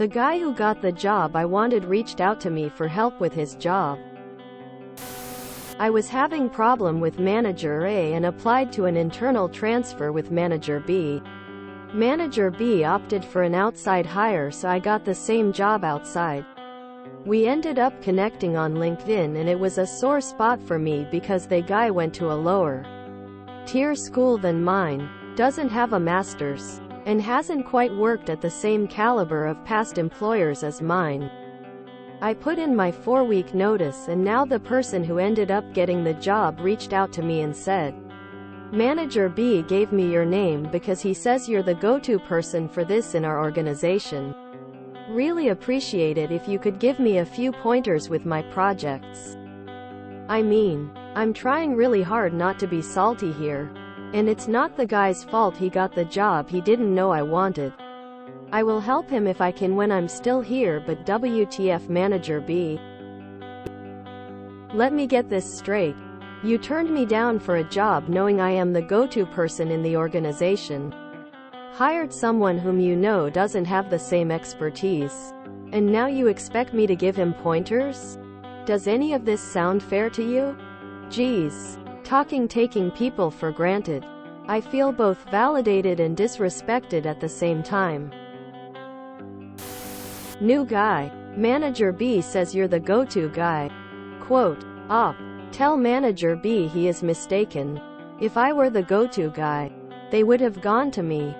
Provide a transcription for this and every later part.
The guy who got the job I wanted reached out to me for help with his job. I was having problem with Manager A and applied to an internal transfer with Manager B. Manager B opted for an outside hire, so I got the same job outside. We ended up connecting on LinkedIn, and it was a sore spot for me because the guy went to a lower tier school than mine, doesn't have a master's, and hasn't quite worked at the same caliber of past employers as mine. I put in my 4-week notice, and now the person who ended up getting the job reached out to me and said, "Manager B gave me your name because he says you're the go-to person for this in our organization. Really appreciate it if you could give me a few pointers with my projects." I mean, I'm trying really hard not to be salty here. And it's not the guy's fault he got the job he didn't know I wanted. I will help him if I can when I'm still here, but WTF, Manager B? Let me get this straight. You turned me down for a job knowing I am the go-to person in the organization. Hired someone whom you know doesn't have the same expertise. And now you expect me to give him pointers? Does any of this sound fair to you? Geez. Taking people for granted. I feel both validated and disrespected at the same time. New guy. Manager B says you're the go-to guy. Quote, op. Tell Manager B he is mistaken. If I were the go-to guy, they would have gone to me.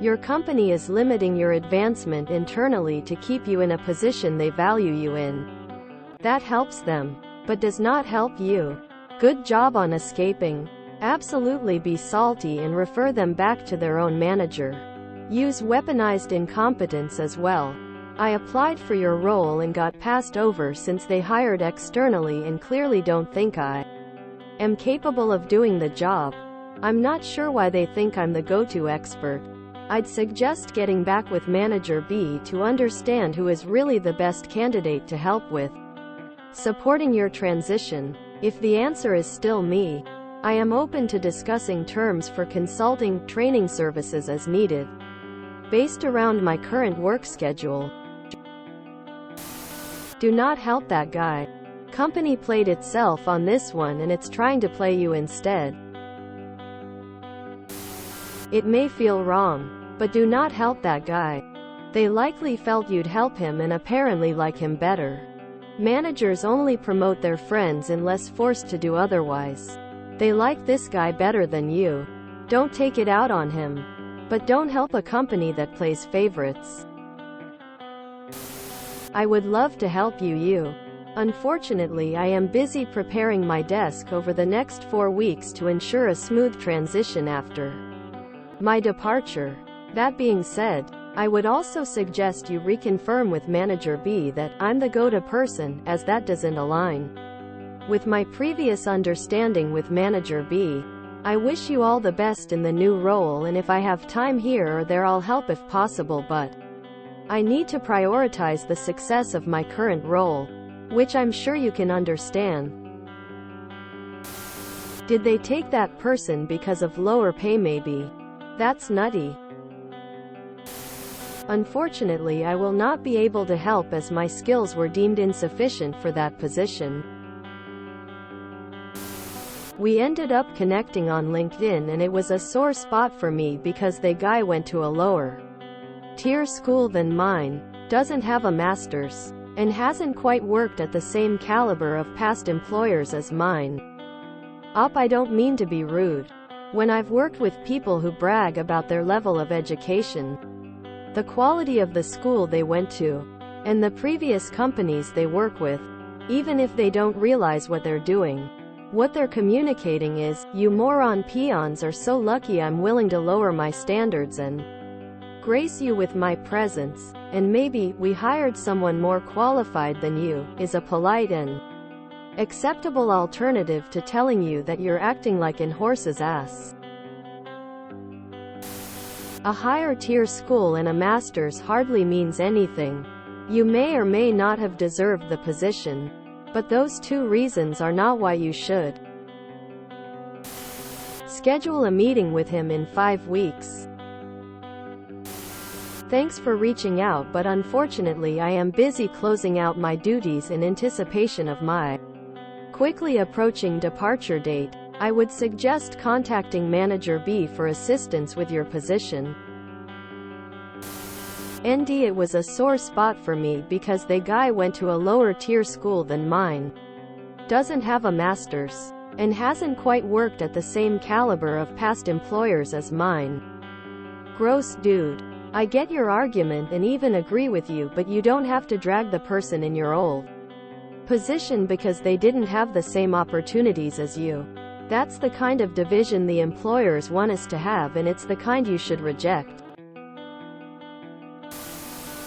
Your company is limiting your advancement internally to keep you in a position they value you in. That helps them, but does not help you. Good job on escaping. Absolutely be salty and refer them back to their own manager. Use weaponized incompetence as well. I applied for your role and got passed over since they hired externally and clearly don't think I am capable of doing the job. I'm not sure why they think I'm the go-to expert. I'd suggest getting back with Manager B to understand who is really the best candidate to help with supporting your transition. If the answer is still me, I am open to discussing terms for consulting, training services as needed, based around my current work schedule. Do not help that guy. Company played itself on this one and it's trying to play you instead. It may feel wrong, but do not help that guy. They likely felt you'd help him and apparently like him better. Managers only promote their friends unless forced to do otherwise. They like this guy better than you. Don't take it out on him. But don't help a company that plays favorites. I would love to help you. Unfortunately, I am busy preparing my desk over the next 4 weeks to ensure a smooth transition after my departure. That being said, I would also suggest you reconfirm with Manager B that I'm the go-to person, as that doesn't align with my previous understanding with Manager B. I wish you all the best in the new role, and if I have time here or there I'll help if possible, but I need to prioritize the success of my current role, which I'm sure you can understand. Did they take that person because of lower pay maybe? That's nutty. Unfortunately, I will not be able to help as my skills were deemed insufficient for that position. We ended up connecting on LinkedIn, and it was a sore spot for me because the guy went to a lower tier school than mine, doesn't have a master's, and hasn't quite worked at the same caliber of past employers as mine. I don't mean to be rude. When I've worked with people who brag about their level of education, the quality of the school they went to, and the previous companies they work with, even if they don't realize what they're doing, what they're communicating is, "You moron peons are so lucky I'm willing to lower my standards and grace you with my presence, and maybe we hired someone more qualified than you," is a polite and acceptable alternative to telling you that you're acting like an horse's ass. A higher tier school and a master's hardly means anything. You may or may not have deserved the position, but those 2 reasons are not why you should schedule a meeting with him in 5 weeks. Thanks for reaching out, but unfortunately I am busy closing out my duties in anticipation of my quickly approaching departure date. I would suggest contacting Manager B for assistance with your position. ND, it was a sore spot for me because the guy went to a lower tier school than mine, doesn't have a master's, and hasn't quite worked at the same caliber of past employers as mine. Gross dude. I get your argument and even agree with you, but you don't have to drag the person in your old position because they didn't have the same opportunities as you. That's the kind of division the employers want us to have, and it's the kind you should reject.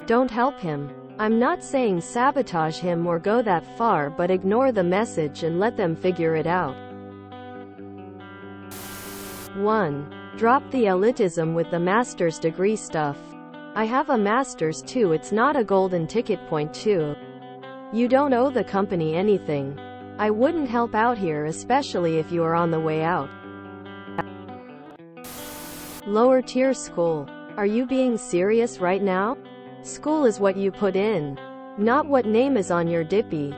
Don't help him. I'm not saying sabotage him or go that far, but ignore the message and let them figure it out. 1. Drop the elitism with the master's degree stuff. I have a master's too, it's not a golden ticket. Point 2. You don't owe the company anything. I wouldn't help out here, especially if you are on the way out. Lower tier school. Are you being serious right now? School is what you put in, not what name is on your dippy.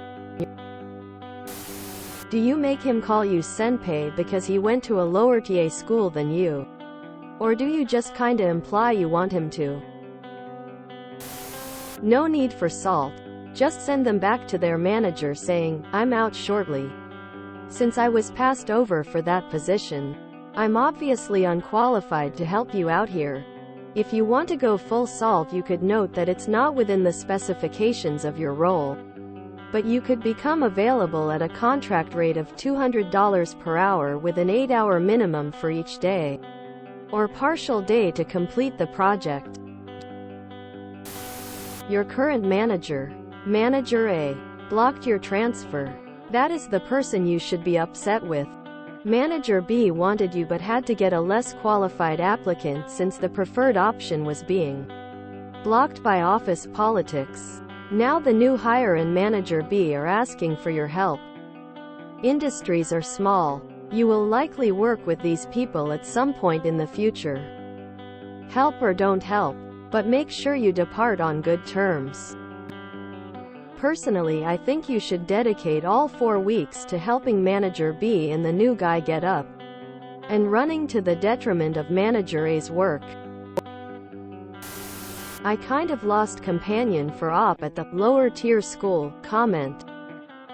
Do you make him call you senpai because he went to a lower TA school than you? Or do you just kinda imply you want him to? No need for salt. Just send them back to their manager saying, I'm out shortly. Since I was passed over for that position, I'm obviously unqualified to help you out here. If you want to go full salt, you could note that it's not within the specifications of your role, but you could become available at a contract rate of $200 per hour with an 8-hour minimum for each day or partial day to complete the project. Your current manager, Manager A, blocked your transfer. That is the person you should be upset with. Manager B wanted you but had to get a less qualified applicant since the preferred option was being blocked by office politics. Now the new hire and Manager B are asking for your help. Industries are small. You will likely work with these people at some point in the future. Help or don't help, but make sure you depart on good terms. Personally, I think you should dedicate all 4 weeks to helping Manager B and the new guy get up and running, to the detriment of Manager A's work. I kind of lost companion for op at the lower tier school. Comment.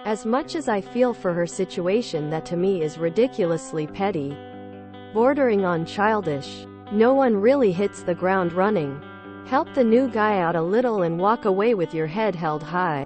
As much as I feel for her situation, that to me is ridiculously petty, bordering on childish. No one really hits the ground running. Help the new guy out a little and walk away with your head held high.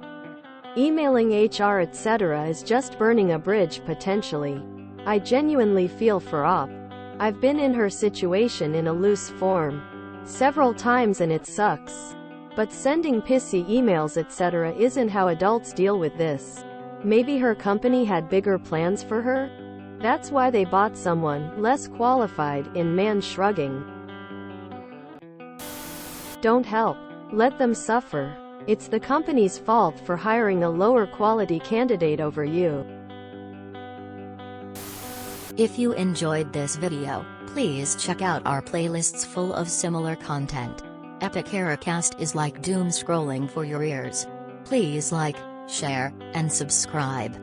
Emailing HR etc. is just burning a bridge potentially. I genuinely feel for op. I've been in her situation in a loose form several times and it sucks. But sending pissy emails etc. isn't how adults deal with this. Maybe her company had bigger plans for her? That's why they bought someone less qualified. In man shrugging. Don't help. Let them suffer. It's the company's fault for hiring a lower quality candidate over you. If you enjoyed this video, please check out our playlists full of similar content. Epic Eracast is like doom scrolling for your ears. Please like, share, and subscribe.